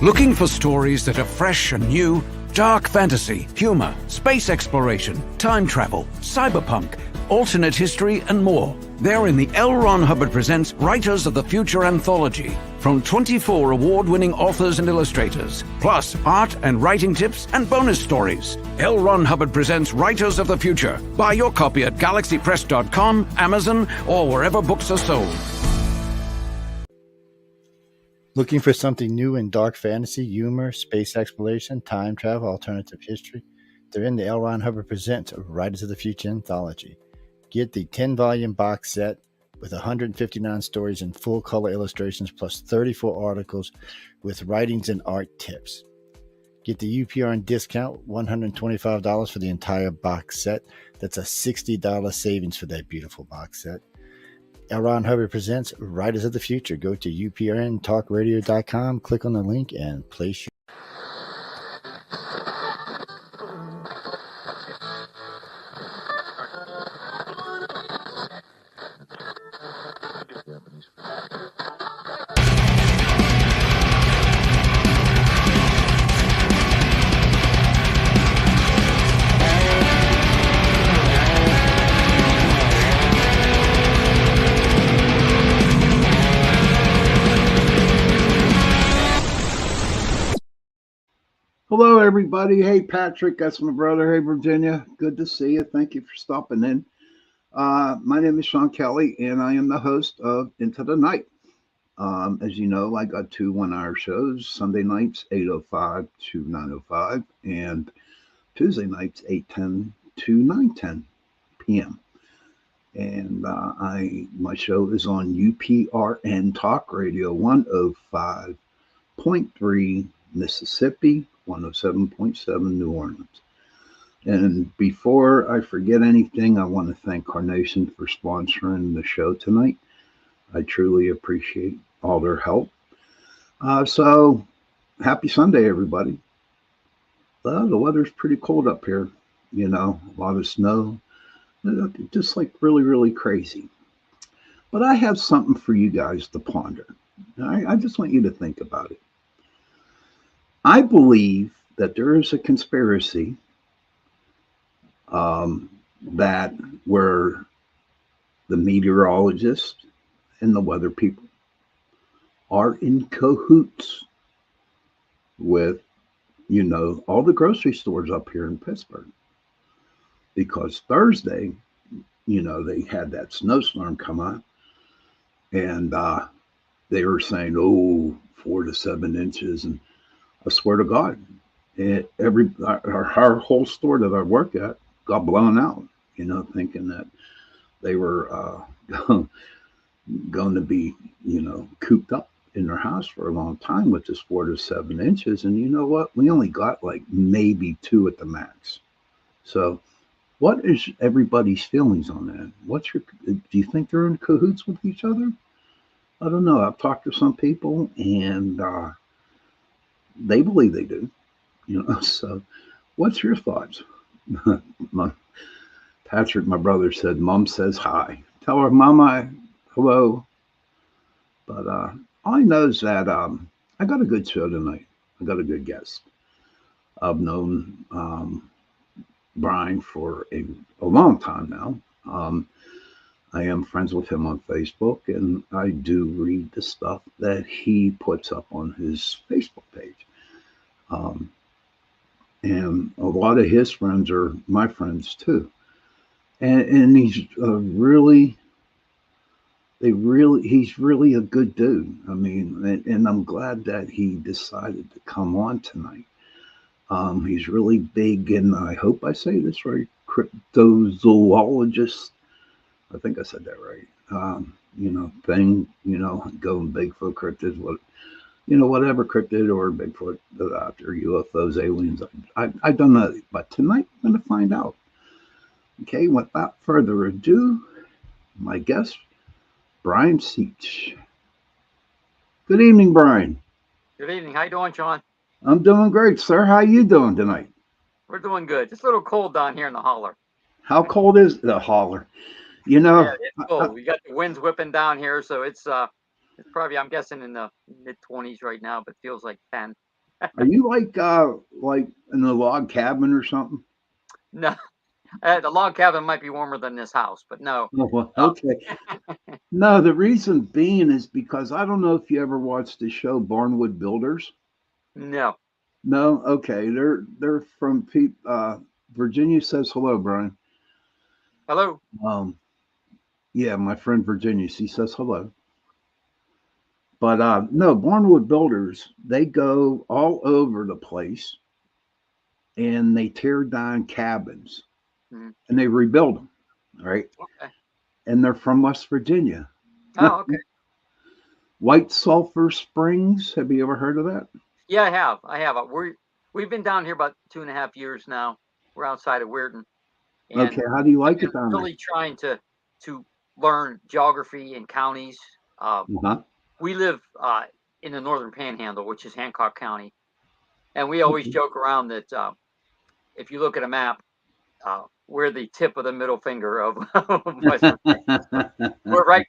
Looking for stories that are fresh and new? Dark fantasy, humor, space exploration, time travel, cyberpunk, alternate history, and more. They're in the L. Ron Hubbard Presents Writers of the Future anthology, from 24 award-winning authors and illustrators, plus art and writing tips and bonus stories. L. Ron Hubbard Presents Writers of the Future. Buy your copy at galaxypress.com, Amazon, or wherever books are sold. Looking for something new in dark fantasy, humor, space exploration, time travel, alternative history? They're in the L. Ron Hubbard Presents Writers of the Future anthology. Get the 10-volume box set with 159 stories and full-color illustrations, plus 34 articles with writings and art tips. Get the UPR discount, $125 for the entire box set. That's a $60 savings for that beautiful box set. L. Ron Hubbard Presents Writers of the Future. Go to uprntalkradio.com, click on the link, and place your... Hello, everybody. Hey, Patrick. That's my brother. Hey, Virginia. Good to see you. Thank you for stopping in. My name is Sean Kelly, and I am the host of Into the Night. As you know, I got two 1-hour shows, Sunday nights, 8:05 to 9:05, and Tuesday nights, 8:10 to 9:10 p.m. And my show is on UPRN Talk Radio, 105.3 Mississippi, 107.7 New Orleans. And before I forget anything, I want to thank Carnation for sponsoring the show tonight. I truly appreciate all their help. So happy Sunday, everybody. The weather's pretty cold up here, a lot of snow, just like really, really crazy. But I have something for you guys to ponder. I just want you to think about it. I believe that there is a conspiracy that where the meteorologists and the weather people are in cahoots with, all the grocery stores up here in Pittsburgh. Because Thursday, they had that snowstorm come on, and they were saying, 4 to 7 inches, and I swear to God, our whole store that I work at got blown out, thinking that they were going to be, cooped up in their house for a long time with this 4 to 7 inches. And you know what? We only got like maybe 2 at the max. So what is everybody's feelings on that? Do you think they're in cahoots with each other? I don't know. I've talked to some people, and they believe they do, so what's your thoughts? Patrick, my brother, said, Mom says hi. Tell her, Mama, hello. But all I know is that I got a good show tonight. I got a good guest. I've known Brian for a long time now. I am friends with him on Facebook, and I do read the stuff that he puts up on his Facebook page. And a lot of his friends are my friends too. And he's really a good dude. I mean, and I'm glad that he decided to come on tonight. He's really big, and I hope I say this right, cryptozoologist. I think I said that right. Going Bigfoot, cryptids, whatever cryptid or Bigfoot, after UFOs, aliens. I don't know, but tonight I'm going to find out. Okay, without further ado, my guest, Brian Seech. Good evening, Brian. Good evening. How you doing, John? I'm doing great, sir. How you doing tonight? We're doing good. Just a little cold down here in the holler. How cold is the holler? Yeah, it's cold. We got the winds whipping down here, so it's probably, I'm guessing, in the mid-20s right now, but feels like 10. Are you like in a log cabin or something? No, the log cabin might be warmer than this house, but no. Oh, well, Uh, okay. No, the reason being is because I don't know if you ever watched the show Barnwood Builders. no. No, okay. They're from Virginia says hello, Brian. Hello. Um, yeah, my friend Virginia, she says hello. But no, Barnwood Builders, they go all over the place and they tear down cabins Mhm. and they rebuild them, right? Okay. And they're from West Virginia. Oh, okay. White Sulphur Springs. Have you ever heard of that? Yeah, I have. I have. We've been down here about 2.5 years now. We're outside of Weirton, Okay, and how do you I've like been it down there? really trying to learn geography and counties. Uh-huh. We live in the northern Panhandle, which is Hancock County, and we always Okay. joke around that if you look at a map, we're the tip of the middle finger of West Virginia. So we're right.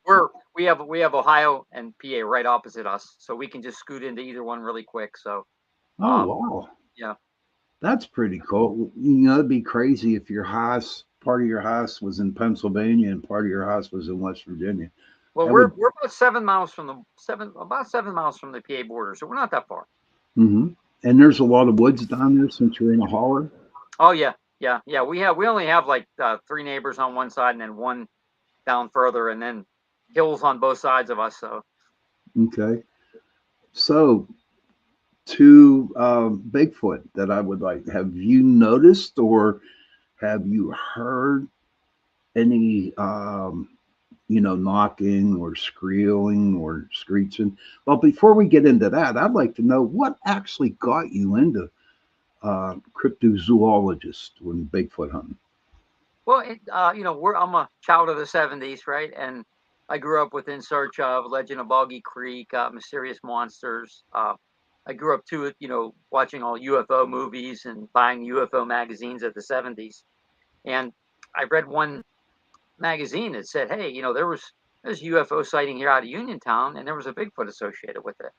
We have Ohio and PA right opposite us, so we can just scoot into either one really quick. So Oh, um, wow. yeah. That's pretty cool. You know, it'd be crazy if part of your house was in Pennsylvania and part of your house was in West Virginia. Well, That would, we're about 7 miles from about 7 miles from the PA border, so we're not that far. hmm. And there's a lot of woods down there since you're in a holler. Oh yeah, yeah, yeah. We only have like three neighbors on one side and then one down further, and then hills on both sides of us. So Okay. So, to Bigfoot that I would like, have you noticed or have you heard any knocking or squealing or screeching? Well, before we get into that, I'd like to know what actually got you into cryptozoologist when Bigfoot hunting. well, I'm a child of the '70s, right? And I grew up with In Search of, Legend of Boggy Creek, Mysterious Monsters. I grew up too, watching all UFO movies and buying UFO magazines of the '70s. And I read one magazine that said, "Hey, there's a UFO sighting here out of Uniontown, and there was a Bigfoot associated with it."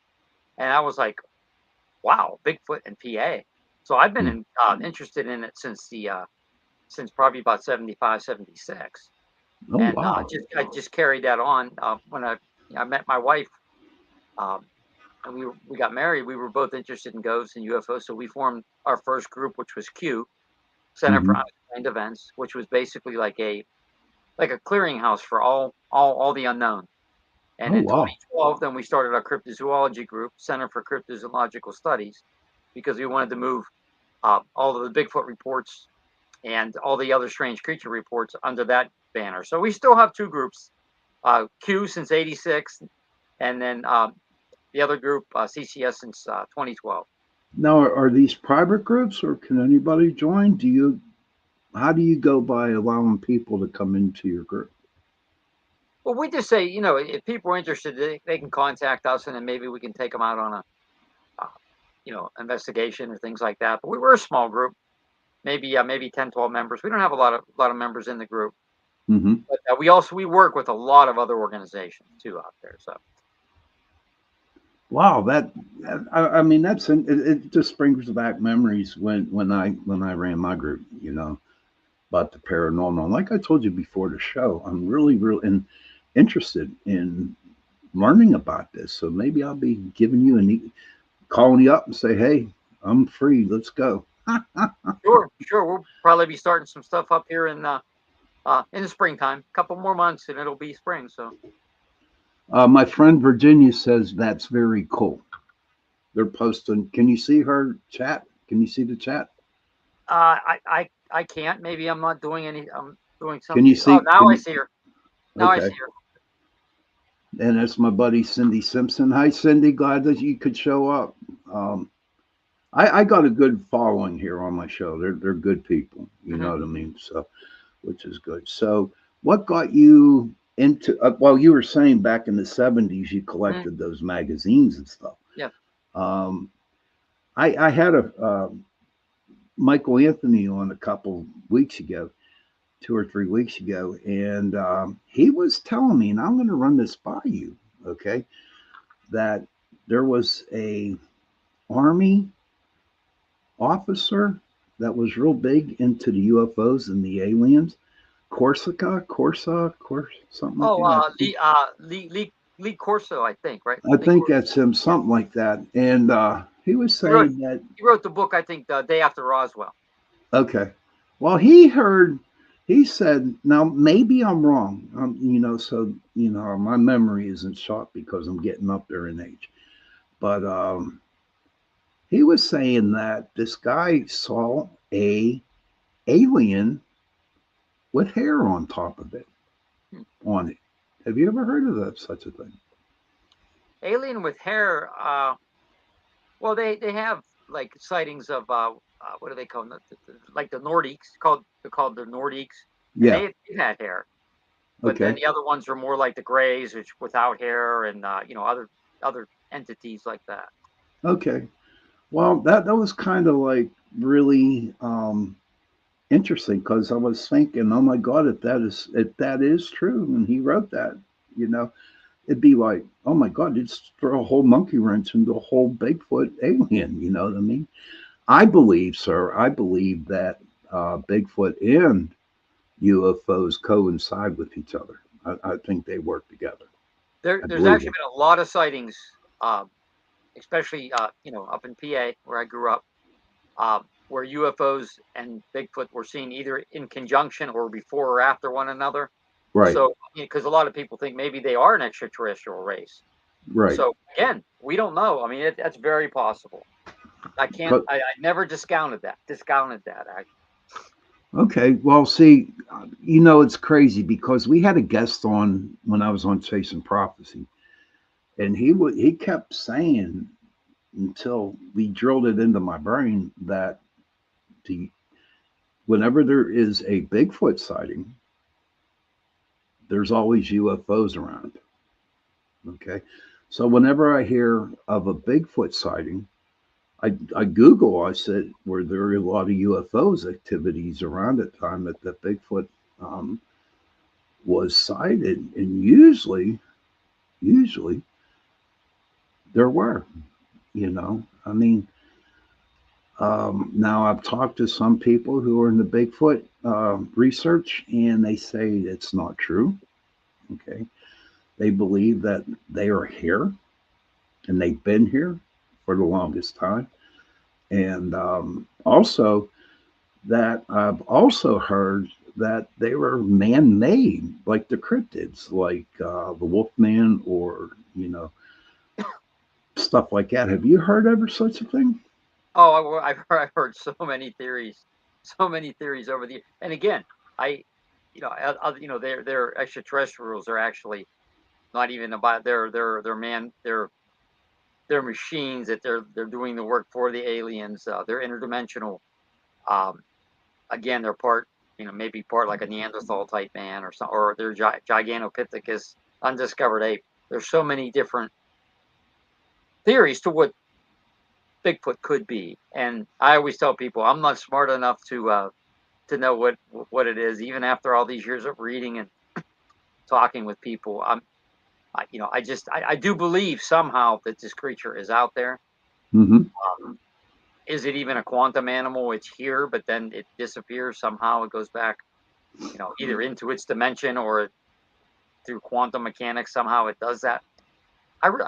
And I was like, "Wow, Bigfoot in PA." So I've been Hmm. interested in it since probably about 75, 76. Oh, And wow. I just carried that on when I met my wife, um, and we got married. We were both interested in ghosts and UFOs, so we formed our first group, which was Q, Center for Hmm. Unexplained Events, which was basically like a clearinghouse for all the unknown. And Oh, in wow. 2012, then we started our cryptozoology group, Center for Cryptozoological Studies, because we wanted to move all of the Bigfoot reports and all the other strange creature reports under that banner. So we still have two groups, Q since '86, and then the other group, CCS, since 2012. Now, are these private groups or can anybody join? How do you go by allowing people to come into your group? Well, we just say, if people are interested, they can contact us, and then maybe we can take them out on investigation or things like that. But we're a small group, maybe 10, 12 members. We don't have a lot of members in the group, Hmm. but we work with a lot of other organizations too out there. So Wow, I mean it just brings back memories when I ran my group, about the paranormal. And like I told you before the show, I'm really interested in learning about this. So maybe I'll be giving you calling you up and say, hey, I'm free. Let's go. sure, sure, we'll probably be starting some stuff up here in the springtime. A couple more months, and it'll be spring. So My friend Virginia says that's very cool. They're posting. Can you see her chat? Can you see the chat? I can't. Maybe I'm not doing any. I'm doing Can you something. Oh, see? now Can I you? see her. Now I Okay. see her. And that's my buddy Cindy Simpson. Hi, Cindy. Glad that you could show up. Um, I got a good following here on my show. They're good people. You know Hmm. what I mean? So, which is good. So, what got you into? Well, you were saying back in the '70s you Hmm. collected those magazines and stuff. Yeah. Um, I had a Michael Anthony on a couple weeks ago, 2 or 3 weeks ago, and he was telling me, and I'm going to run this by you, okay, that there was a army. officer that was real big into the UFOs and the aliens. Something like Oh, that. Lee Corso, I think, right? I Lee think Corso. that's him, something like that. And he was He wrote saying that, he wrote the book, I think, the day after Roswell. okay, well, he said, now maybe I'm wrong, so, my memory isn't shot because I'm getting up there in age. But he was saying that this guy saw a alien with hair on top of it, Hmm. on it. Have you ever heard of that, such a thing? Alien with hair. Well, they have like sightings of what do they call them? Like the Nordiques, they're called the Nordiques, and Yeah. they've had hair. But then Okay. the other ones are more like the Greys, which without hair, and other entities like that. Okay. Well, that was kind of like really interesting because I was thinking, oh my God, if that is true, and he wrote that, you know, it'd be like, oh my God, just throw a whole monkey wrench into a whole Bigfoot alien. You know what I mean? I believe, sir, I believe that Bigfoot and UFOs coincide with each other. I think they work together. I There's believe actually it. been a lot of sightings, especially up in PA where I grew up, where UFOs and Bigfoot were seen either in conjunction or before or after one another. Right, So, because a lot of people think maybe they are an extraterrestrial race. right. So again, we don't know. I mean, that's very possible. I can't. Co- I never discounted that. Discounted that. Okay, well, see, it's crazy because we had a guest on when I was on Chasing Prophecy, and he kept saying until we drilled it into my brain that the whenever there is a Bigfoot sighting, there's always UFOs around. Okay, so whenever I hear of a Bigfoot sighting, I Google. I said, were there a lot of UFOs activities around that time that the Bigfoot um, was sighted, and usually there were. I mean, now I've talked to some people who are in the Bigfoot research, and they say it's not true. Okay, they believe that they are here and they've been here for the longest time, and also that I've also heard that they were man-made, like the cryptids, like the Wolfman, or stuff like that. Have you heard ever such a thing? Oh, I've heard so many theories over the. And again, I, their extraterrestrials are actually not even about their man their machines that they're doing the work for the aliens. They're interdimensional. Um, Again, they're part, maybe part like a Neanderthal type man or some, or they're Gigantopithecus, undiscovered ape. There's so many different theories to what Bigfoot could be, and I always tell people I'm not smart enough to know what it is, even after all these years of reading and talking with people. I do believe somehow that this creature is out there. Mm-hmm. Um, is it even a quantum animal? It's here, but then it disappears somehow. It goes back, either into its dimension or through quantum mechanics. Somehow it does that.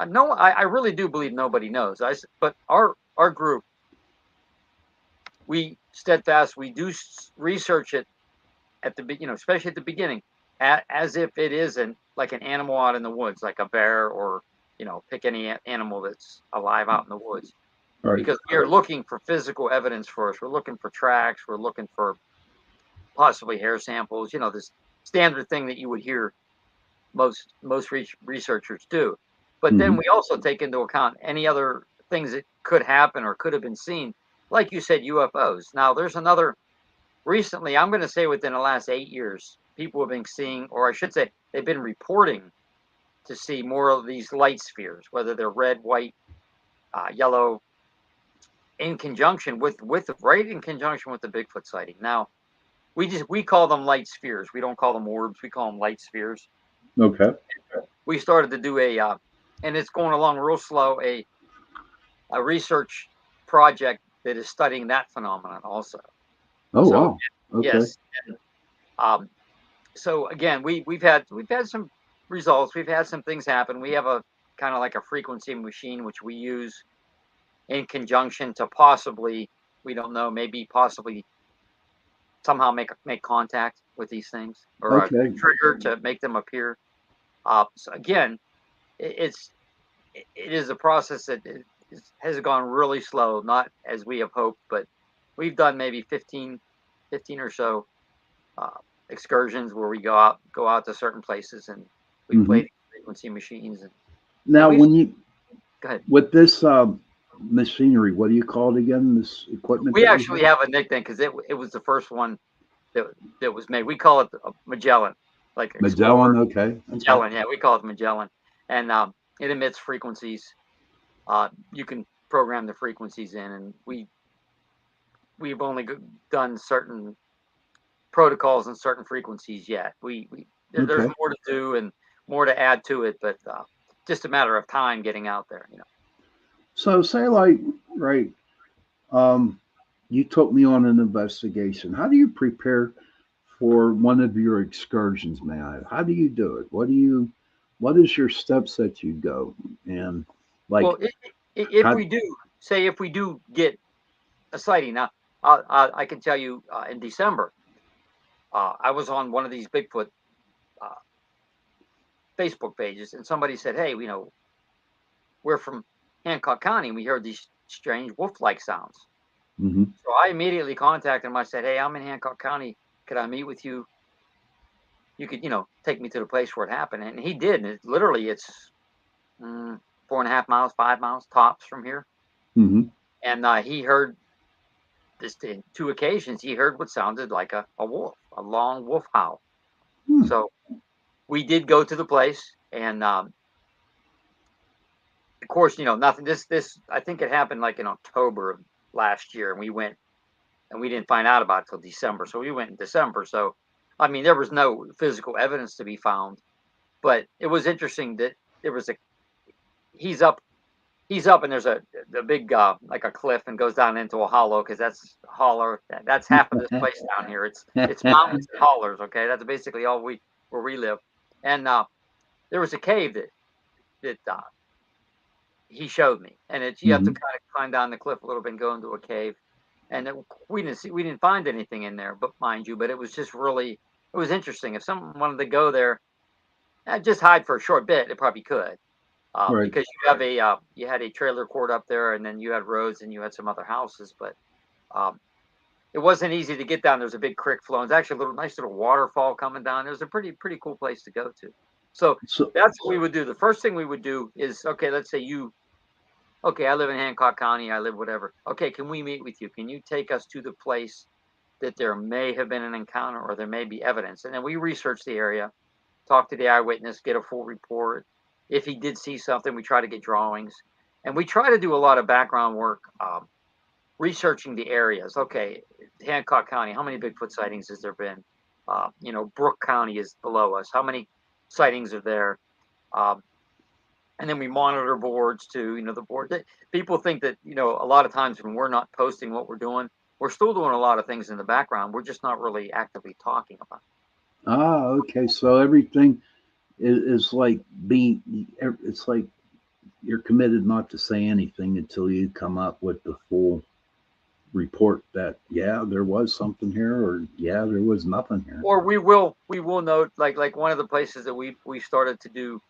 No, I really do believe nobody knows. But our group, we steadfast. We do research it at especially at the beginning, as if it isn't like an animal out in the woods, like a bear or pick any animal that's alive out in the woods, Right. because we are looking for physical evidence for us. We're looking for tracks. We're looking for possibly hair samples. This standard thing that you would hear most researchers do. But then Mm-hmm. we also take into account any other things that could happen or could have been seen, like you said, UFOs. Now there's another. Recently, I'm going to say within the last 8 years, people have been seeing, or I should say, they've been reporting to see more of these light spheres, whether they're red, white, yellow, in conjunction with right in conjunction with the Bigfoot sighting. Now, we call them light spheres. We don't call them orbs. We call them light spheres. Okay. We started to do and it's going along real slow, a research project that is studying that phenomenon also. Oh, So wow. Okay. yes, and, so again, we've had some results. We've had some things happen. We have a kind of like a frequency machine which we use in conjunction to possibly, we don't know, maybe possibly somehow make contact with these things, or a Okay. trigger to make them appear. So again, it is a process that has gone really slow, not as we have hoped, but we've done maybe 15 or so uh, excursions where we go out to certain places, and we Hmm. play frequency machines, and Now, we just when you go ahead. with this machinery, what do you call it again? This equipment We that you actually have? have a nickname because it was the first one that was made. We call it Magellan, like Magellan. Explorer. Okay. Okay. Magellan, yeah, we call it Magellan, and it emits frequencies. You can program the frequencies in, and we've only done certain protocols and certain frequencies yet. There's Okay. more to do and more to add to it, but just a matter of time getting out there. So say like, right, um, you took me on an investigation. How do you prepare for one of your excursions, man? How do you do it? What is your steps that you go? And like, Well, if how, we do, say, if we do get a sighting, now I can tell you in December, I was on one of these Bigfoot uh, Facebook pages, and somebody said, "Hey, we're from Hancock County, and we heard these strange wolf-like sounds." hmm So I immediately contacted him. I said, "Hey, I'm in Hancock County. Could I meet with you? You could, take me to the place where it happened." And he did. And it's 4.5 miles, 5 miles tops from here. hmm And he heard this in two occasions. He heard what sounded like a wolf, a long wolf howl. hmm, So we did go to the place, and of course, nothing. This I think it happened like in October of last year, and we went, and we didn't find out about it till December. So we went in December. So I mean, there was no physical evidence to be found, but it was interesting that there was a he's up and there's a big like a cliff, and goes down into a hollow, because that's holler. That's half of this place down here. It's mountains and hollers. Okay, that's basically all where we live. And there was a cave that he showed me, and you have to hmm. kind of climb down the cliff a little bit and go into a cave. And we didn't find anything in there, but mind you, but it was just really, it was interesting. If someone wanted to go there, just hide for a short bit, it probably could. Right. Because you had a trailer court up there, and then you had roads, and you had some other houses, but um, it wasn't easy to get down. There's a big creek flowing. There's actually a nice little waterfall coming down. It was a pretty cool place to go to. So So, that's what we would do. The first thing we would do is, okay, let's say okay, I live in Hancock County. I live whatever. Okay, can we meet with you? Can you take us to the place that there may have been an encounter, or there may be evidence? And then we research the area, talk to the eyewitness, get a full report. If he did see something, we try to get drawings, and we try to do a lot of background work, researching the areas. Okay, Hancock County, how many Bigfoot sightings has there been? Brooke County is below us. How many sightings are there? Um, and then we monitor boards too. The board. People think that a lot of times when we're not posting what we're doing, we're still doing a lot of things in the background. We're just not really actively talking about it. okay. So everything is like it's like you're committed not to say anything until you come up with the full report that, yeah, there was something here, or yeah, there was nothing here. Or we will note, like one of the places that we started to do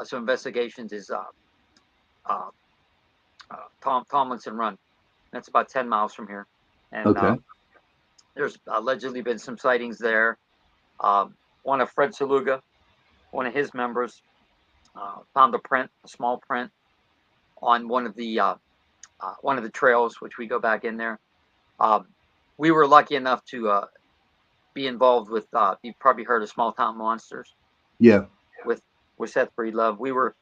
some investigations is uh, Tomlinson Run. That's about 10 miles from here, and Okay. there's allegedly been some sightings there. One of Fred Saluga, one of his members, found a small print on one of the trails, which we go back in there. Um, we were lucky enough to be involved with. You've probably heard of Small Town Monsters Yeah. with Seth Breedlove. We were.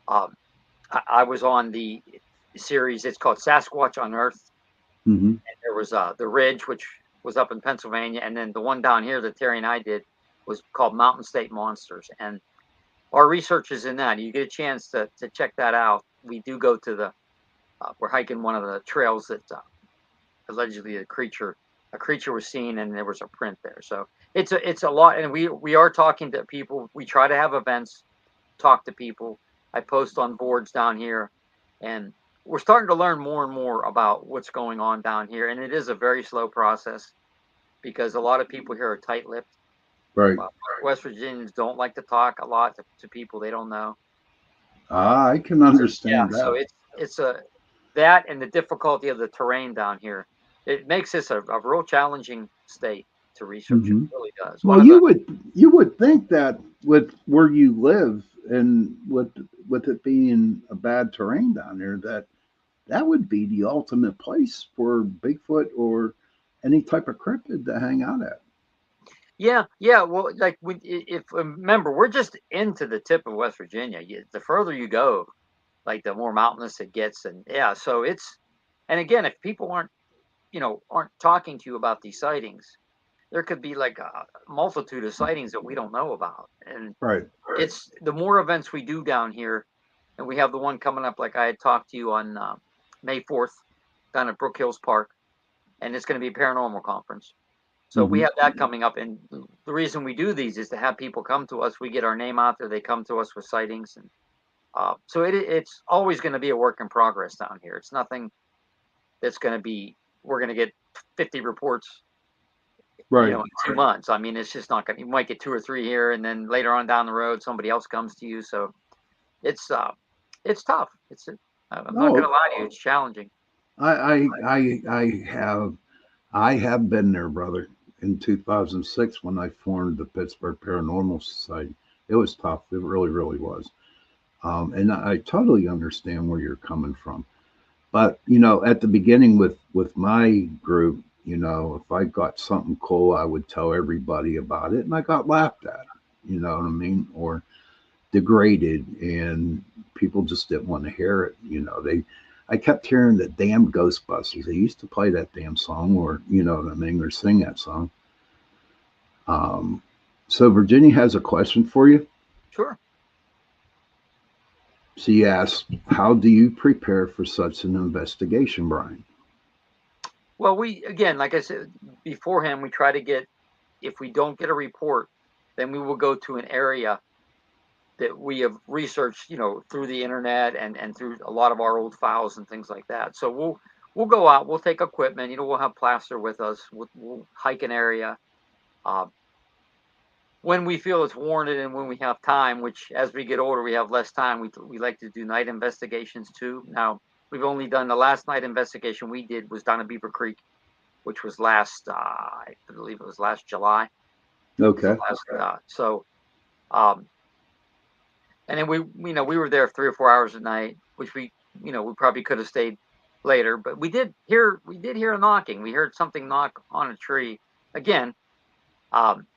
Um, I was on the series. It's called Sasquatch on Earth. Hmm. And there was the Ridge, which was up in Pennsylvania, and then the one down here that Terry and I did was called Mountain State Monsters. And our research is in that. You get a chance to check that out. We do go to we're hiking one of the trails that allegedly a creature was seen and there was a print there. So it's a lot, and we are talking to people. We try to have events, talk to people. I post on boards down here, and we're starting to learn more and more about what's going on down here. And it is a very slow process because a lot of people here are tight-lipped. Right. West Virginians don't like to talk a lot to people they don't know. I can understand So that. it's a that and the difficulty of the terrain down here. It makes this a real challenging state to research. It Hmm. really does. Well, you would think that with where you live and with it being a bad terrain down there, that would be the ultimate place for Bigfoot or any type of cryptid to hang out at. Yeah. Well, like if remember, we're just into the tip of West Virginia. The further you go, like the more mountainous it gets, and yeah. So it's, and again, if people aren't talking to you about these sightings, there could be like a multitude of sightings that we don't know about. And Right. it's the more events we do down here, and we have the one coming up, like I had talked to you on May 4th down at Brook Hills Park, and it's going to be a paranormal conference. So we Hmm. have that coming up, and the reason we do these is to have people come to us. We get our name out there; they come to us with sightings, and so it's always going to be a work in progress down here. It's nothing that's going to be. We're going to get 50 reports, Right. in 2 months. I mean, it's just not going to. You might get two or three here, and then later on down the road, somebody else comes to you. So it's tough. I'm not going to No, lie to you. It's challenging. I have been there, brother. In 2006, when I formed the Pittsburgh Paranormal Society, it was tough. It really, really was. And I totally understand where you're coming from. But at the beginning with my group, if I got something cool, I would tell everybody about it, and I got laughed at. You know what I mean? Or degraded, and people just didn't want to hear it. I kept hearing the damn Ghostbusters. They used to play that damn song, or what I mean, or sing that song. Um, so Virginia has a question for you. Sure. She asks, "How do you prepare for such an investigation, Brian?" Well, we again, like I said beforehand, we try to get. If we don't get a report, then we will go to an area that we have researched, through the internet and through a lot of our old files and things like that. So we'll go out, we'll take equipment, we'll have plaster with us, we'll hike an area when we feel it's warranted and when we have time. Which, as we get older, we have less time. We like to do night investigations too. Now we've only done the last night investigation we did was down at Beaver Creek, which was I believe it was last July. Okay. Um, and then we were there 3 or 4 hours a night, which we probably could have stayed later, but we did hear a knocking. We heard something knock on a tree. Again, um,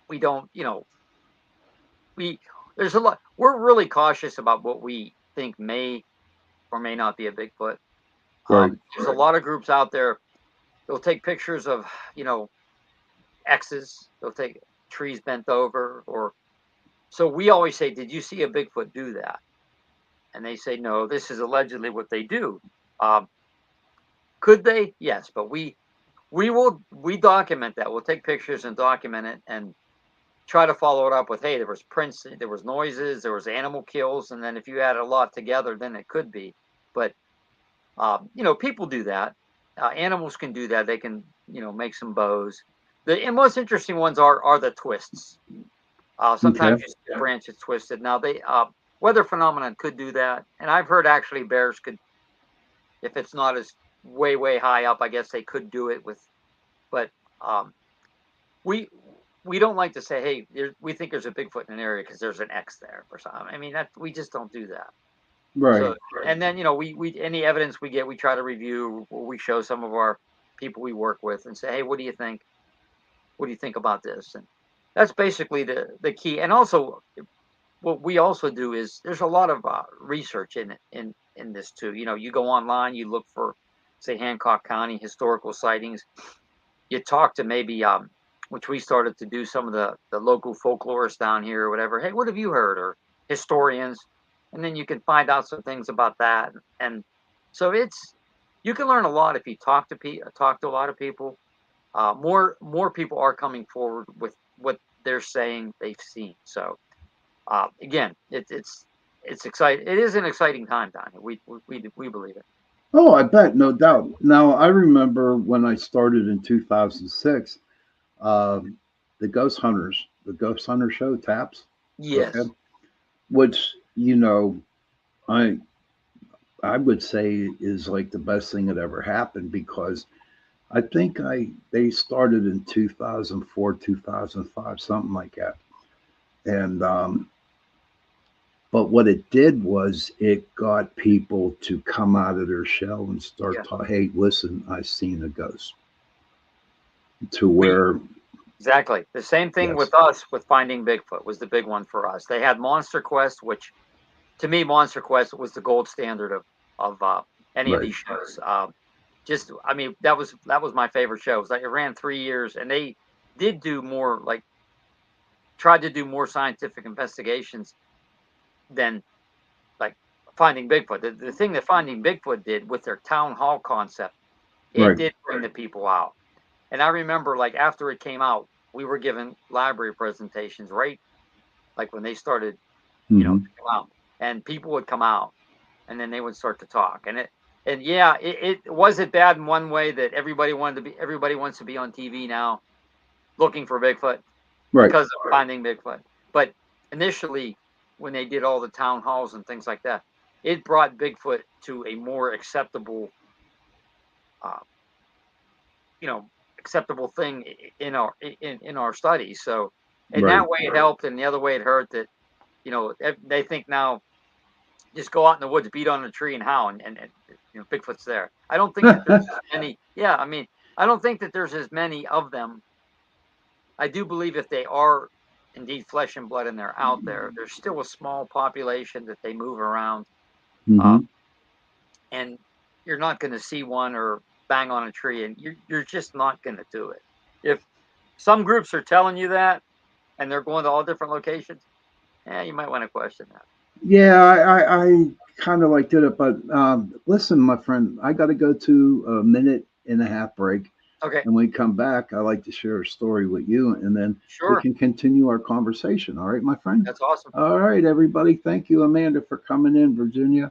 we don't, we there's a lot. We're really cautious about what we think may or may not be a Bigfoot. Right. There's a lot of groups out there. They'll take pictures of X's. They'll take trees bent over, or so we always say, "Did you see a Bigfoot do that?" And they say, no, this is allegedly what they do. Um, could they? Yes, but we document that. We'll take pictures and document it and try to follow it up with, hey, there was prints, there was noises, there was animal kills, and then if you add a lot together, then it could be. But people do that. Animals can do that. They can make some bows. The most interesting ones are the twists. Okay. Sometimes you see the branches twisted. Now weather phenomenon could do that, and I've heard actually bears could, if it's not as way high up, I guess they could do it with. But we we don't like to say, hey, we think there's a Bigfoot in an area because there's an X there or something. I mean, that we just don't do that. Right. So, and then we any evidence we get, we try to review, or we show some of our people we work with and say, hey, what do you think? What do you think about this? And that's basically the key. And also, what we also do is there's a lot of research in this too. You go online, you look for, say, Hancock County historical sightings. You talk to maybe which we started to do, some of the local folklorists down here or whatever. Hey, what have you heard? Or historians, and then you can find out some things about that. And so you can learn a lot if you talk to a lot of people. More people are coming forward with what they're saying they've seen. So again, it's exciting. It is an exciting time, Tanya. We believe it. Oh, I bet, no doubt. Now, I remember when I started in 2006, um, the Ghost Hunter show, Taps, okay, Yes. which, you know, I I would say is like the best thing that ever happened because I think they started in 2004, 2005, something like that. And but what it did was it got people to come out of their shell and start Yeah. talking. Hey, listen, I've seen a ghost. To We where, Exactly the same thing yes, with us with Finding Bigfoot was the big one for us. They had Monster Quest, which to me, Monster Quest was the gold standard of any of right, these shows. Just, I mean, that was my favorite show. It was like it ran 3 years, and they did do more, like tried to do more scientific investigations than like Finding Bigfoot. The thing that Finding Bigfoot did with their town hall concept, it right, did bring the people out. And I remember, like after it came out, we were given library presentations, right? Like when they started, hmm, to come out, and people would come out and then they would start to talk. And yeah, it was it bad in one way that everybody wants to be on TV now looking for Bigfoot right, because of Finding Bigfoot. But initially, when they did all the town halls and things like that, it brought Bigfoot to a more uh, you know, acceptable thing in our studies. So in right. that way it helped, and the other way it hurt that they think now just go out in the woods, beat on a tree, and howl, and Bigfoot's there. I don't think that there's as many. Yeah, I mean, I don't think that there's as many of them. I do believe if they are indeed flesh and blood and they're out there, there's still a small population that they move around, uh, Hmm. and you're not going to see one or bang on a tree, and you're just not going to do it. If some groups are telling you that, and they're going to all different locations, you might want to question that. Yeah, I kind of like did it, but listen, my friend, I got to go to a minute and a half break. Okay, And when we come back, I like to share a story with you, and then we sure, can continue our conversation. All right, my friend? that's awesome. All right, everybody. Thank you, Amanda, for coming in. Virginia,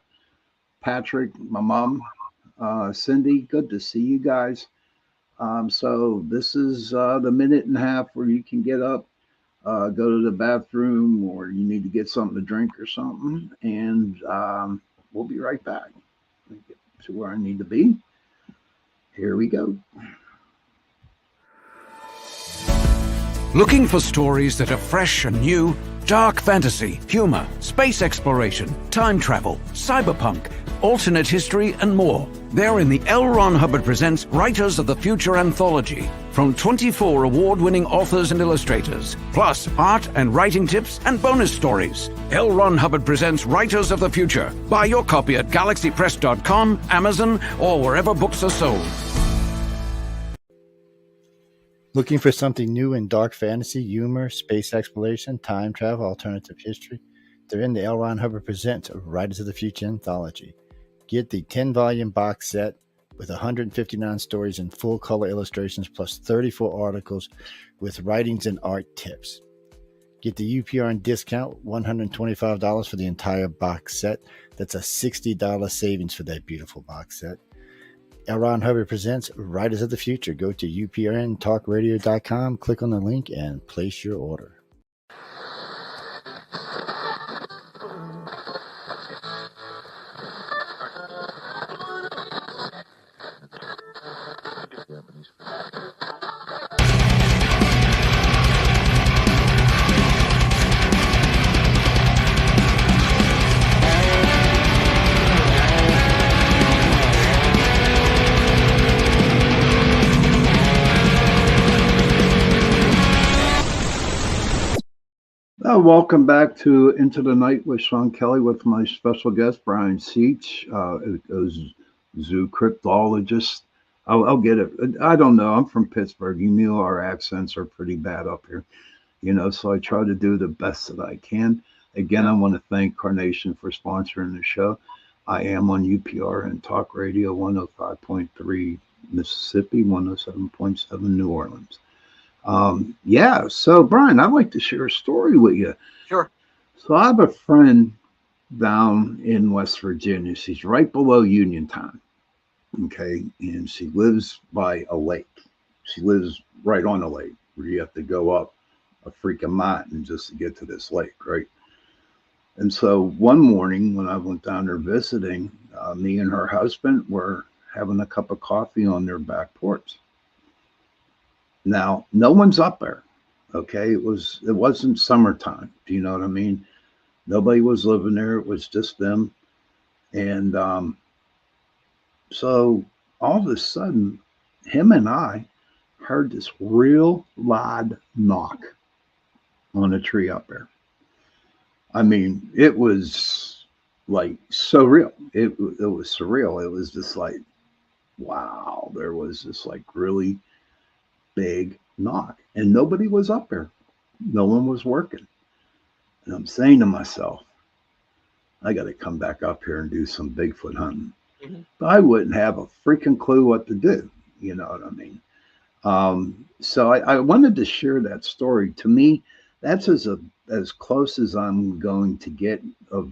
Patrick, my mom, Cindy, good to see you guys. So, this is the minute and a half where you can get up, go to the bathroom, or you need to get something to drink or something. And we'll be right back. Let me get to where I need to be. Here we go. Looking for stories that are fresh and new? Dark fantasy, humor, space exploration, time travel, cyberpunk, alternate history, and more. They're in the L. Ron Hubbard Presents Writers of the Future anthology from 24 award-winning authors and illustrators, plus art and writing tips and bonus stories. L. Ron Hubbard Presents Writers of the Future. Buy your copy at galaxypress.com, Amazon, or wherever books are sold. Looking for something new in dark fantasy, humor, space exploration, time travel, alternative history? They're in the L. Ron Hubbard Presents Writers of the Future anthology. Get the 10-volume box set with 159 stories and full-color illustrations plus 34 articles with writings and art tips. Get the UPRN discount, $125 for the entire box set. That's a $60 savings for that beautiful box set. L. Ron Hubbard Presents Writers of the Future. Go to uprntalkradio.com, click on the link, and place your order. Welcome back to Into the Night with Sean Kelly with my special guest, Brian Seech, a zoo cryptologist. I'll get it. I don't know. I'm from Pittsburgh. You know our accents are pretty bad up here, so I try to do the best that I can. Again, Yeah. I want to thank Carnation for sponsoring the show. I am on UPR and Talk Radio 105.3 Mississippi, 107.7 New Orleans. Yeah, so Brian, I'd like to share a story with you. Sure. So I have a friend down in West Virginia. She's right below Uniontown. Okay, and she lives by a lake. She lives right on a lake where you have to go up a freaking mountain just to get to this lake, right? And so one morning when I went down there visiting, me and her husband were having a cup of coffee on their back porch. Now, no one's up there. Okay, it wasn't summertime. Do you know what I mean? Nobody was living there. It was just them. And so all of a sudden, him and I heard this real loud knock on a tree up there. I mean, it was like so real. It was surreal. It was just like, wow, there was this like really big knock, and nobody was up there. No one was working. And I'm saying to myself, I got to come back up here and do some Bigfoot hunting. Mhm. But I wouldn't have a freaking clue what to do. You know what I mean? So I wanted to share that story. To me, that's as close as I'm going to get of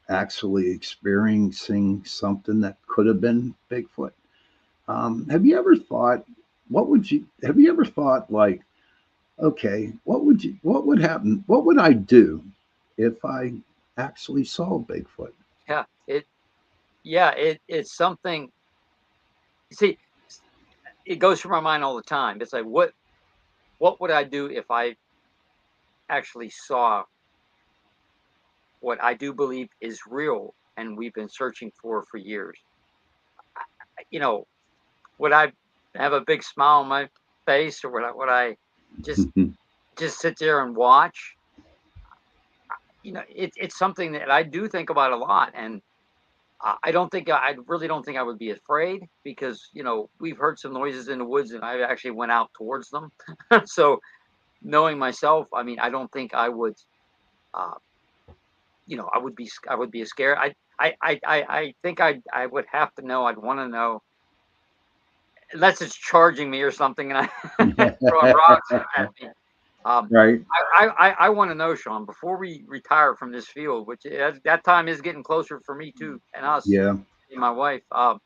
actually experiencing something that could have been Bigfoot. Have you ever thought, have you ever thought like, okay, what would happen? What would I do if I actually saw Bigfoot? Yeah. It's something. See, it goes through my mind all the time. It's like, what would I do if I actually saw what I do believe is real and we've been searching for years? You know, would I have a big smile on my face, or would I just just sit there and watch? It's something that I do think about a lot, and I really don't think I would be afraid, because we've heard some noises in the woods, and I actually went out towards them. So knowing myself, I mean, I don't think I would. Uh, I would be scared. I think I would have to know. I'd want to know, unless it's charging me or something, and I throwing rocks at me. Um, Right? I want to know, Sean, before we retire from this field, which that time is getting closer for me too, and us, Yeah. and my wife. I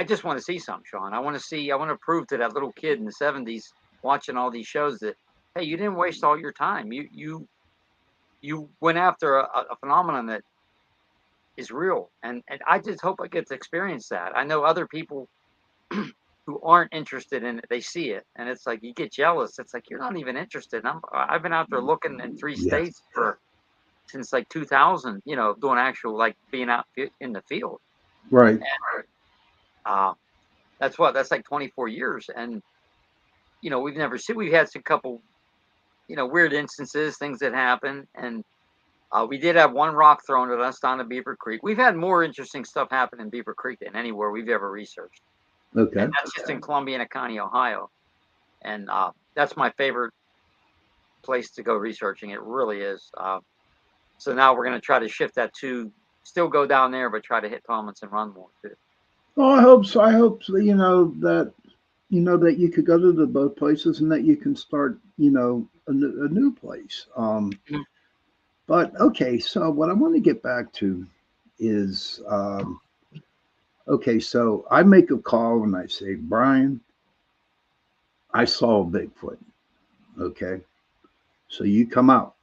just want to see something, Sean. I want to prove to that little kid in the '70s watching all these shows that, hey, you didn't waste all your time. You went after a phenomenon that is real, and I just hope I get to experience that. I know other people who aren't interested in it, they see it, and it's like you get jealous. It's like, you're not even interested. I've been out there looking in three Yes. states for since like 2000. Doing actual, like, being out in the field. Right. And that's like 24 years, and we've had a couple weird instances, things that happen, and we did have one rock thrown at us down at Beaver Creek. We've had more interesting stuff happen in Beaver Creek than anywhere we've ever researched, Okay. and that's just in Columbiana County, Ohio. And that's my favorite place to go researching. It really is. So now we're going to try to shift that to still go down there, but try to hit Tomlinson Run more too. Oh, I hope so. I hope so, that you could go to the both places and that you can start, a new place. Mhm. But okay, so what I want to get back to is, okay, so I make a call and I say, Brian, I saw a Bigfoot. Okay, so you come out.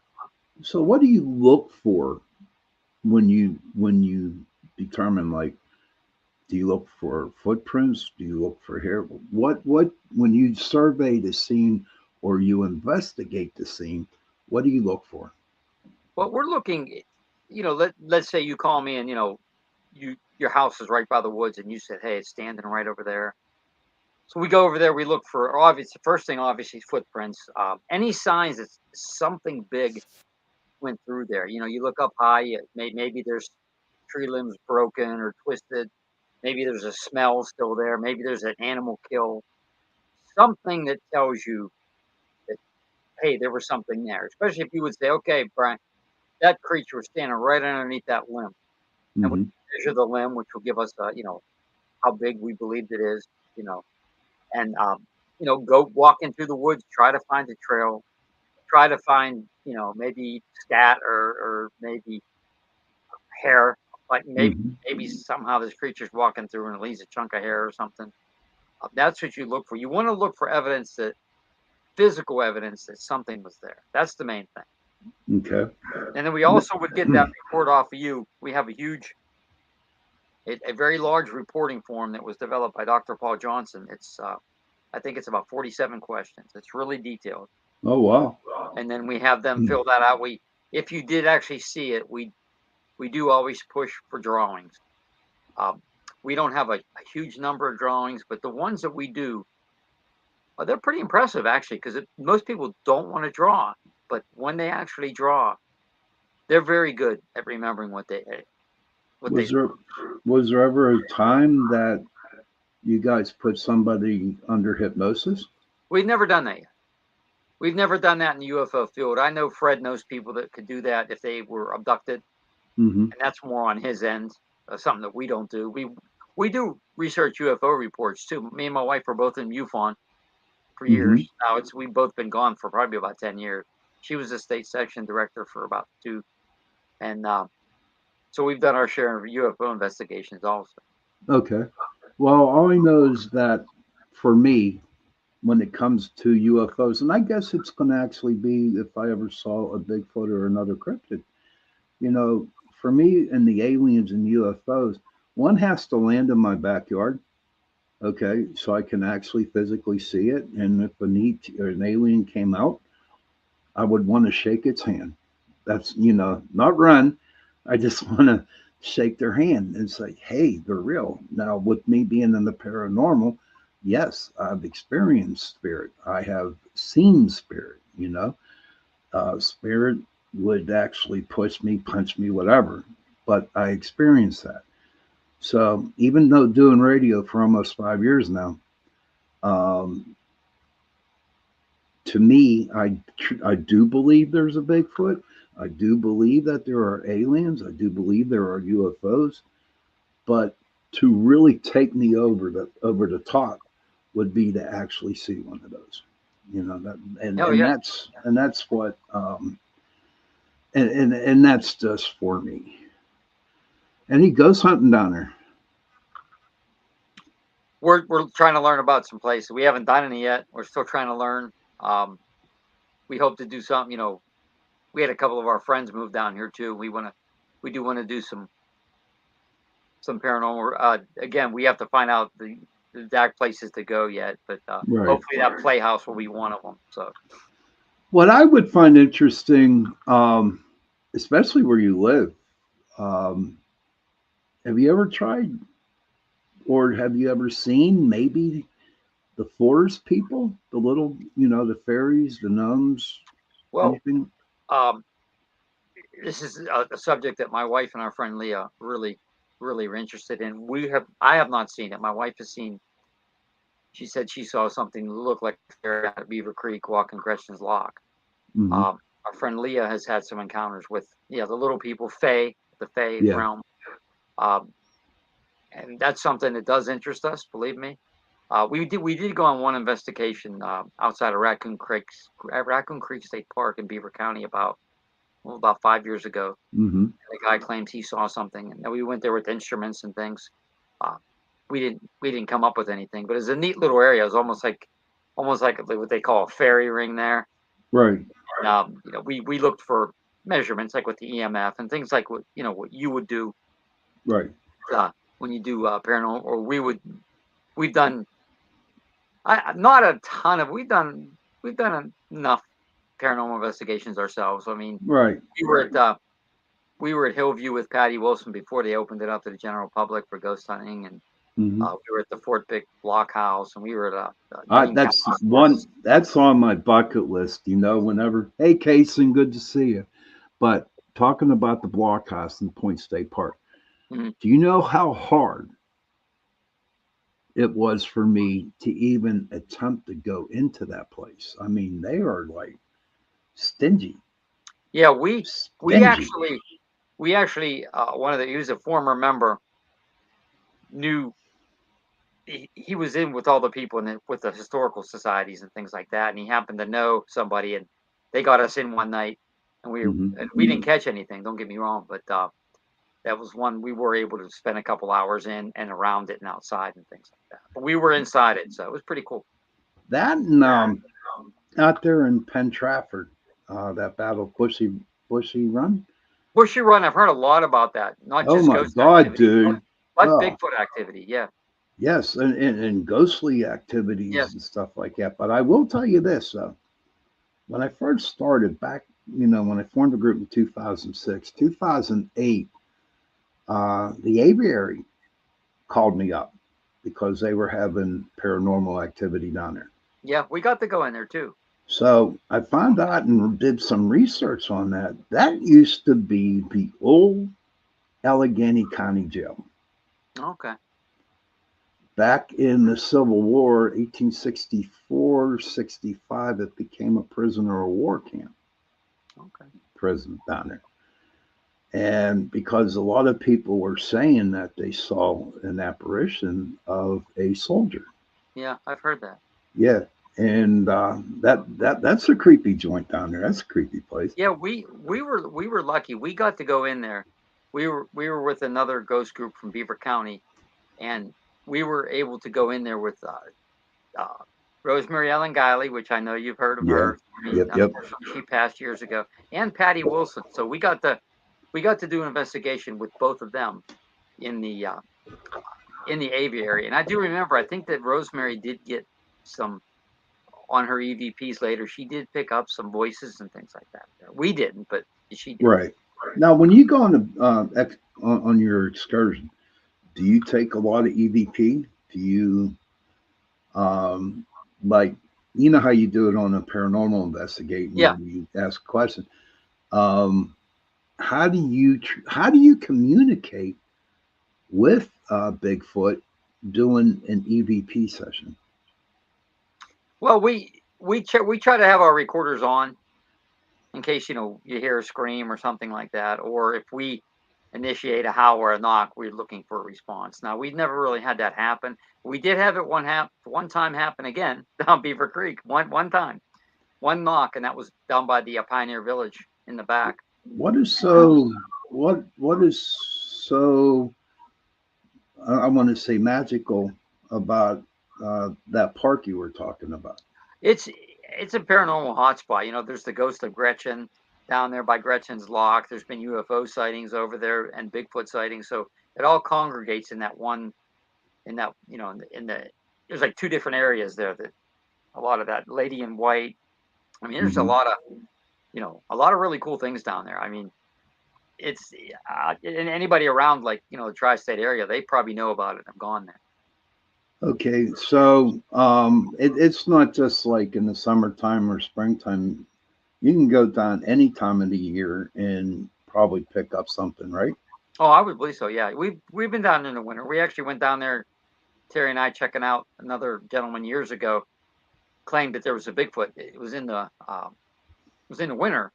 So what do you look for when you determine, like, do you look for footprints? Do you look for hair? What when you survey the scene or you investigate the scene? What do you look for? Well, we're looking. Let's say you call me, and your house is right by the woods, and you said, hey, it's standing right over there. So we go over there. We look for, obvious. The first thing, obviously, is footprints. Any signs that something big went through there. You look up high. Maybe there's tree limbs broken or twisted. Maybe there's a smell still there. Maybe there's an animal kill. Something that tells you that, hey, there was something there. Especially if you would say, okay, Brian, that creature was standing right underneath that limb. and we Mm-hmm. measure the limb, which will give us, how big we believed it is, and go walking through the woods, try to find a trail, try to find, maybe scat or maybe hair, like Mm-hmm. maybe somehow this creature's walking through and it leaves a chunk of hair or something. That's what you look for. You want to look for physical evidence that something was there. That's the main thing. Okay. And then we also would get that report off of you. We have a very large reporting form that was developed by Dr. Paul Johnson. I think it's about 47 questions. It's really detailed. Oh, wow. And then we have them fill that out. If you did actually see it, we do always push for drawings. We don't have a huge number of drawings, but the ones that we do, they're pretty impressive actually, because most people don't want to draw, but when they actually draw, they're very good at remembering what they Was there ever a time that you guys put somebody under hypnosis? We've never done that yet. We've never done that in the UFO field. I know Fred knows people that could do that if they were abducted, Mm-hmm. and that's more on his end. Something that we don't do. We do research UFO reports too. Me and my wife were both in MUFON for years. Now we've both been gone for probably about 10 years. She was a state section director for about 2, and so we've done our share of UFO investigations also. Okay. Well, all I know is that for me, when it comes to UFOs, and I guess it's going to actually be if I ever saw a Bigfoot or another cryptid, for me and the aliens and UFOs, one has to land in my backyard. Okay, so I can actually physically see it, and if an alien came out, I would want to shake its hand. That's not run. I just want to shake their hand and say, "Hey, they're real." Now, with me being in the paranormal, yes, I've experienced spirit. I have seen spirit. Spirit would actually push me, punch me, whatever. But I experienced that. So even though doing radio for almost 5 years now, um, to me, I do believe there's a Bigfoot. I do believe that there are aliens. I do believe there are UFOs. But to really take me over the top would be to actually see one of those. That and, Oh and yeah. that's what and that's just for me. And he goes hunting down there. We're trying to learn about some places. We haven't done any yet. We're still trying to learn. We hope to do something. We had a couple of our friends move down here too. We do want to do some paranormal. Again, we have to find out the exact places to go yet, but Right. hopefully that playhouse will be one of them. So What I would find interesting, especially where you live, um, have you ever tried or have you ever seen maybe the forest people, the little, the fairies, the gnomes, well, anything? um, this is a subject that my wife and our friend Leah really, really are interested in. I have not seen it. My wife has seen. She said she saw something that looked like a fairy at Beaver Creek walking Gretchen's Lock. Hmm. Our friend Leah has had some encounters with the little people, the Fae Yeah. realm, and that's something that does interest us. Believe me, we did go on one investigation outside of Raccoon Creek State Park in Beaver County about 5 years ago. Hmm. The guy claims he saw something, and we went there with instruments and things. Uh, we didn't come up with anything, but it's a neat little area. It's almost like what they call a fairy ring there. Right. We looked for measurements like with the EMF and things like what you would do Right. when you do paranormal, or we've done not a ton of we've done enough paranormal investigations ourselves. I mean, Right. we were at Hillview with Patty Wilson before they opened it up to the general public for ghost hunting, and Hmm. we were at the Fort Pick Block House, and we were at Green That's County one Sports. that's on my bucket list. Whenever, hey, Kason, good to see you. But talking about the blockhouse in Point State Park, Mhm. do you know how hard it was for me to even attempt to go into that place? I mean, they are like stingy. Yeah, we Stingy. actually we actually he was a former member, knew he was in with all the people with the historical societies and things like that, and he happened to know somebody, and they got us in one night, and we didn't catch anything. Don't get me wrong, but that was one we were able to spend a couple hours in and around it and outside and things like that. But we were inside it, so it was pretty cool. That and out there in Penn Trafford, that Battle of Bushy Run. Bushy Run, I've heard a lot about that. Not Oh just my ghost God, activity, dude! but Oh, Bigfoot activity. Yeah. yes, and ghostly activities Yes. and stuff like that. But I will tell you this, though. When I first started back, when I formed the group in 2006, 2008, the aviary called me up because they were having paranormal activity down there. Yeah, we got to go in there too. So I found out and did some research on that. That used to be the old Allegheny County Jail. Okay. Back in the Civil War, 1864, 65, it became a prisoner of war camp. Okay. Prison down there. And because a lot of people were saying that they saw an apparition of a soldier. Yeah, I've heard that. Yeah. And that's a creepy joint down there. That's a creepy place. Yeah, we were lucky. We got to go in there. We were with another ghost group from Beaver County, and we were able to go in there with Rosemary Ellen Guiley, which I know you've heard of her. I mean, Yep. unfortunately, she passed years ago, and Patty Wilson. So we got to do an investigation with both of them in the aviary. And I do remember, I think that Rosemary did get some on her EVPs later. She did pick up some voices and things like that. We didn't, but she did. Right. Now, when you go on your excursion, do you take a lot of EVP? Do you like how you do it on a paranormal investigation? Yeah. You ask a question. How do you communicate with Bigfoot doing an EVP session? Well, we try to have our recorders on in case you hear a scream or something like that, or if we initiate a howl or a knock, we're looking for a response. Now, we've never really had that happen. We did have it one time happen again down Beaver Creek. One time, one knock, and that was down by the Pioneer Village in the back. What is so? I want to say magical about that park you were talking about. It's a paranormal hotspot. There's the ghost of Gretchen down there by Gretchen's Lock. There's been UFO sightings over there and Bigfoot sightings. So it all congregates in that one. There's like two different areas there that a lot of that Lady in White. I mean, there's a lot of really cool things down there. I mean, it's and anybody around the tri-state area, they probably know about it. I've gone there. Okay, so it's not just like in the summertime or springtime. You can go down any time of the year and probably pick up something, right? Oh, I would believe so. Yeah, we've been down in the winter. We actually went down there, Terry and I, checking out another gentleman years ago, claimed that there was a Bigfoot. It was in the winter,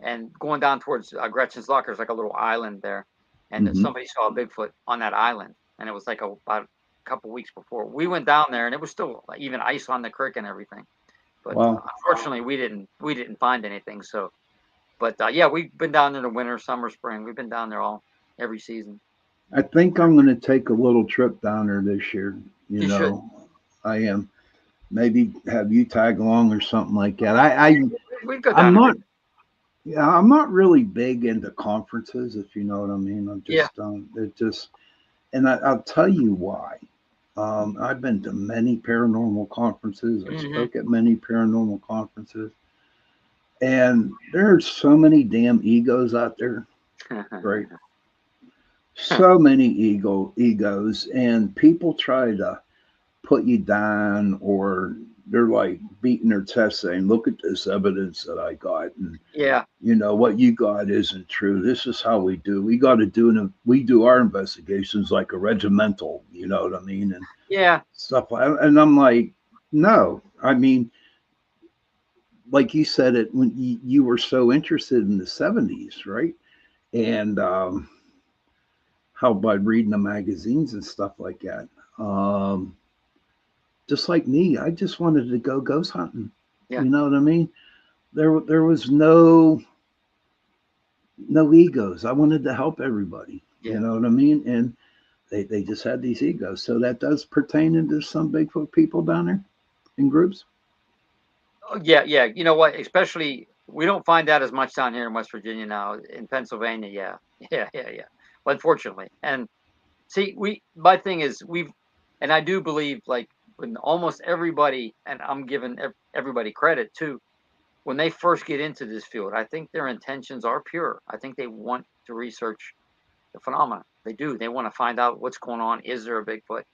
and going down towards Gretchen's Lock, there's like a little island there, and somebody saw a Bigfoot on that island, and it was like about a couple weeks before we went down there, and it was still even ice on the creek and everything. But unfortunately, we didn't find anything. So, but yeah, we've been down in the winter, summer, spring. We've been down there every season. I think I'm going to take a little trip down there this year. You know, should. I am. Maybe have you tag along or something like that. We'd go down. I'm not really big into conferences, if you know what I mean. And I'll tell you why. I've been to many paranormal conferences. I spoke at many paranormal conferences. And there's so many damn egos out there, right? So many egos. And people try to put you down, or they're like beating their chest saying, look at this evidence that I got. And what you got isn't true. This is how we do. We do our investigations like a regimental, you know what I mean? And stuff like that. And I'm like, no, I mean, like you said it when you were so interested in the 70s, right? and how by reading the magazines and stuff like that. Just like me, I just wanted to go ghost hunting. Yeah. You know what I mean? There was no egos. I wanted to help everybody. Yeah. You know what I mean? And they just had these egos. So that does pertain into some Bigfoot people down there in groups. Oh, yeah, yeah. You know what? Especially, we don't find that as much down here in West Virginia now. In Pennsylvania, yeah, yeah. Well, unfortunately, and see, my thing is and I do believe, like, when almost everybody, and I'm giving everybody credit too, when they first get into this field, I think their intentions are pure. I think they want to research the phenomena. They do. They want to find out what's going on. Is there a Bigfoot?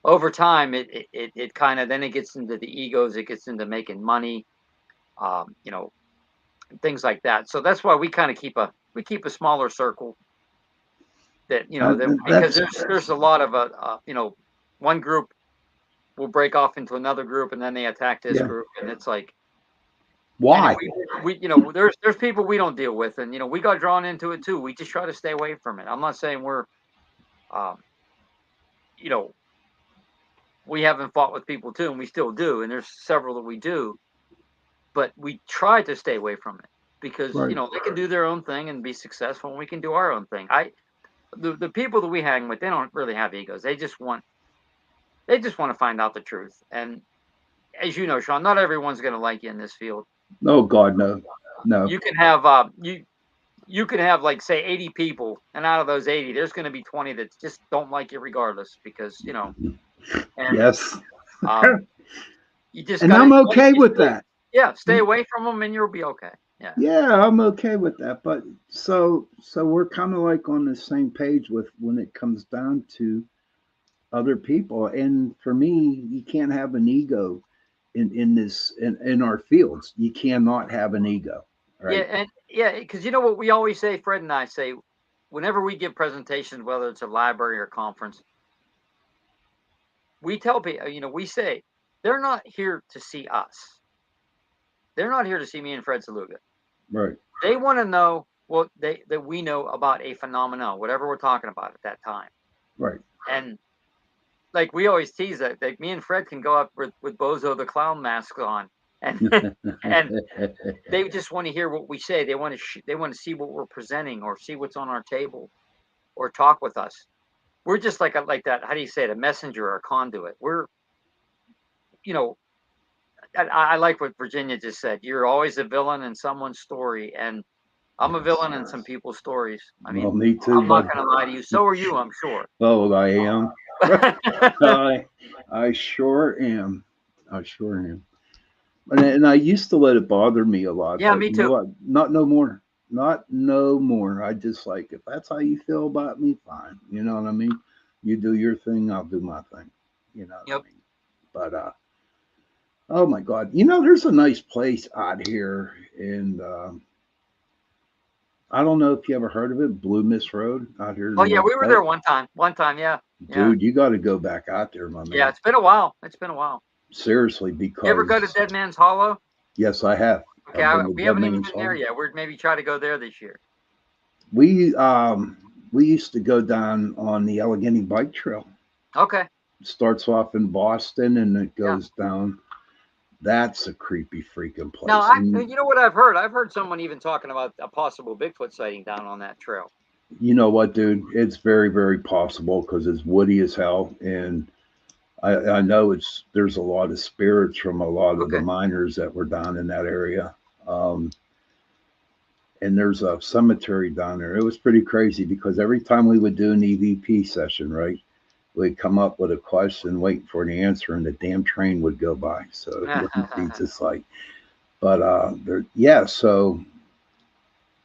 Over time, it kind of, then it gets into the egos. It gets into making money, you know, things like that. So that's why we kind of keep a smaller circle. That, you know, because there's a lot of you know, one group will break off into another group, and then they attack this group, and it's like, why? We you know, there's people we don't deal with, and, you know, we got drawn into it too. We just try to stay away from it. I'm not saying we're, you know, we haven't fought with people too, and we still do, and there's several that we do, but we try to stay away from it because, Right. you know, they can do their own thing and be successful, and we can do our own thing. The people that we hang with, they don't really have egos. They just want to find out the truth. And as you know, Sean, not everyone's going to like you in this field. Oh God, no. You can have you can have, like, say 80 people, and out of those 80, there's going to be 20 that just don't like you regardless, because, you know. And, yes. You just and I'm okay with that. Yeah, stay away from them, and you'll be okay. Yeah. Yeah, I'm okay with that. But so we're kind of like on the same page with when it comes down to other people. And for me, you can't have an ego in our fields. You cannot have an ego. Right? Yeah, because you know what we always say, Fred and I say, whenever we give presentations, whether it's a library or conference, we tell people, you know, we say, they're not here to see us. They're not here to see me and Fred Saluga. Right. They want to know what that we know about a phenomenon, whatever we're talking about at that time. Right. And, like, we always tease that, like, me and Fred can go up with Bozo the Clown mask on, and and they just want to hear what we say. They want to see what we're presenting, or see what's on our table, or talk with us. We're just like that. How do you say it? A messenger or a conduit. We're, you know, I like what Virginia just said. You're always a villain in someone's story, and I'm a villain in some people's stories. I mean, well, me too. I'm not going to lie to you. So are you, I'm sure. Oh, I am. I sure am. I sure am. And I used to let it bother me a lot. Yeah, me too. You know what? Not no more. Not no more. I just, like, if that's how you feel about me, fine. You know what I mean? You do your thing, I'll do my thing. You know what I mean? But oh my God. You know, there's a nice place out here in I don't know if you ever heard of it, Blue Miss Road out here. Oh yeah, we were there one time. Yeah. Dude, you got to go back out there, my man. Yeah, it's been a while. Seriously, because you ever go to Dead Man's Hollow? Yes, I have. Okay, we haven't even been there yet. We're maybe try to go there this year. We used to go down on the Allegheny Bike Trail. Okay. It starts off in Boston and it goes down. That's a creepy freaking place. Now, you know what I've heard? I've heard someone even talking about a possible Bigfoot sighting down on that trail. You know what, dude? It's very, very possible because it's woody as hell, and I know there's a lot of spirits from a lot of the miners that were down in that area. And there's a cemetery down there. It was pretty crazy because every time we would do an EVP session, right, we'd come up with a question, waiting for the answer, and the damn train would go by. So it would be just like, but so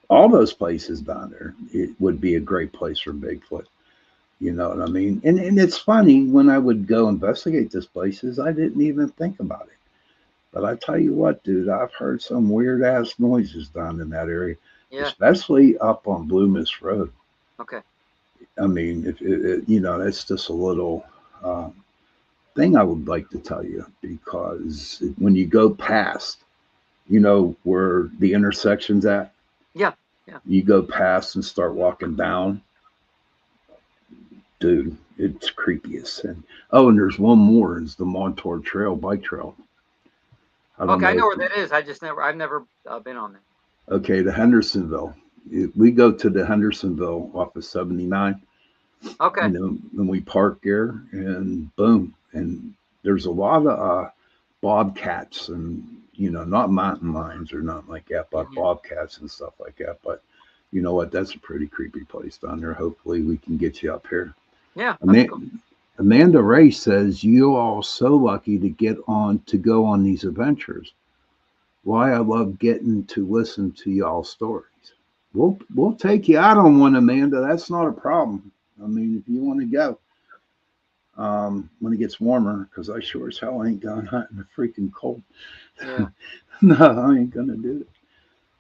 all those places down there, it would be a great place for Bigfoot. You know what I mean? And it's funny, when I would go investigate these places, I didn't even think about it. But I tell you what, dude, I've heard some weird ass noises down in that area, especially up on Blue Miss Road. Okay. I mean, if you know, it's just a little thing I would like to tell you, because when you go past, you know, where the intersection's at. Yeah. Yeah. You go past and start walking down, dude. It's creepy as sin. Oh, and there's one more. It's the Montauk Trail, bike trail. I don't Okay, I know. know where that is. I've never been on there. Okay, the Hendersonville. We go to the Hendersonville off of 79, Okay. and we park there, and boom. And there's a lot of bobcats and, not mountain lions or nothing like that, but Hmm. bobcats and stuff like that. But you know what? That's a pretty creepy place down there. Hopefully, we can get you up here. Yeah, that'd be cool. Amanda Ray says you all so lucky to go on these adventures. Why I love getting to listen to y'all stories. We'll take you out on one, Amanda. That's not a problem. I mean, if you want to go, when it gets warmer, because I sure as hell ain't going out in the freaking cold. Yeah. No, I ain't gonna do it.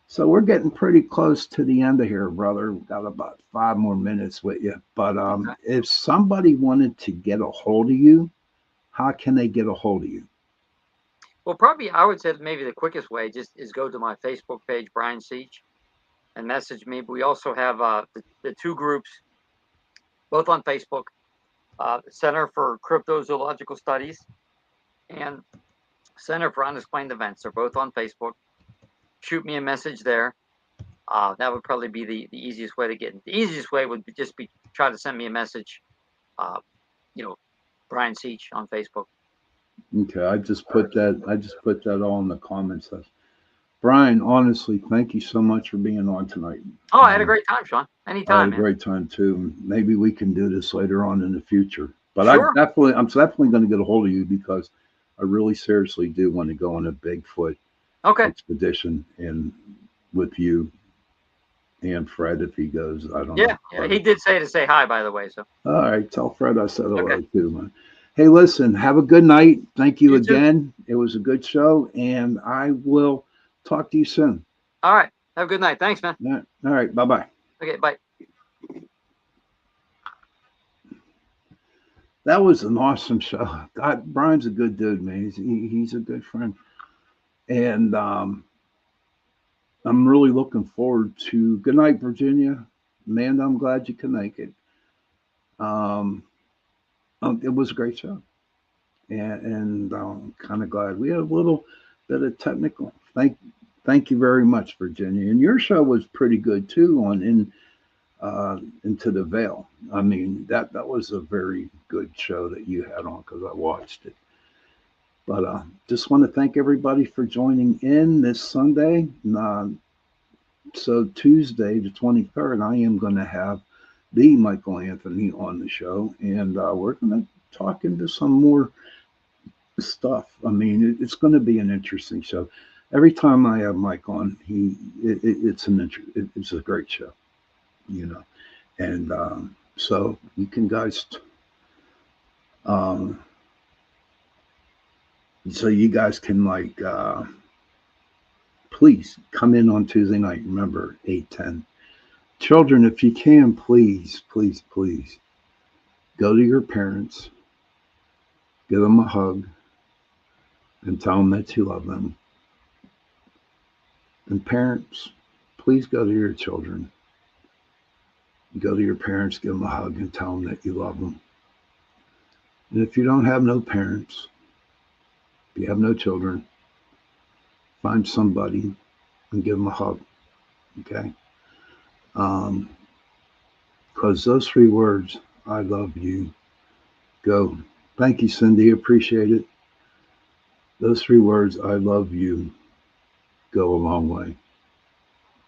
So we're getting pretty close to the end of here, brother. We've got about 5 more minutes with you. But Okay. if somebody wanted to get a hold of you, how can they get a hold of you? Well, probably I would say maybe the quickest way just is go to my Facebook page, Brian Seech, and message me. But we also have the two groups, both on Facebook, Center for Cryptozoological Studies and Center for Unexplained Events. They're both on Facebook. Shoot me a message there. That would probably be the easiest way to get. The easiest way would just be try to send me a message. Uh, you know, Brian Seech on Facebook. Okay, I just put that all in the comments. Brian, honestly, thank you so much for being on tonight. Oh, I had a great time, Sean. I had Anytime, a man. great time too. Maybe we can do this later on in the future. But Sure. I'm definitely going to get a hold of you because I really seriously do want to go on a Bigfoot Okay. expedition and with you and Fred if he goes. I don't know. Yeah. He did say to say hi, by the way. So All right, tell Fred I said okay. hello too, man. Hey, listen, have a good night. Thank you You too. again. It was a good show, and I will talk to you soon. All right. Have a good night. Thanks, man. All right, bye bye. Okay. Bye. That was an awesome show. God, Brian's a good dude, man. He's a good friend, and I'm really looking forward to. Good night, Virginia. Man, I'm glad you could make it. Um, it was a great show, and I'm kind of glad we had a little bit of technical. Thank you very much, Virginia. And your show was pretty good too on Into the Veil. I mean that was a very good show that you had on because I watched it. But just want to thank everybody for joining in this Sunday. So Tuesday, the 23rd, I am going to have the Michael Anthony on the show, and we're going to talk into some more stuff. I mean, it's going to be an interesting show. Every time I have Mike on, it's a great show, you know. And so you can guys, um, so you guys can please come in on Tuesday night. Remember 8:10. Children, if you can, please, please, please go to your parents, give them a hug, and tell them that you love them. And parents, please go to your children. Go to your parents, give them a hug, and tell them that you love them. And if you don't have no parents, if you have no children, find somebody and give them a hug. Okay? Because those 3 words, I love you, go. Thank you, Cindy. Appreciate it. Those 3 words, I love you, go a long way.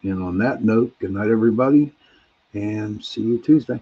And on that note, good night, everybody, and see you Tuesday.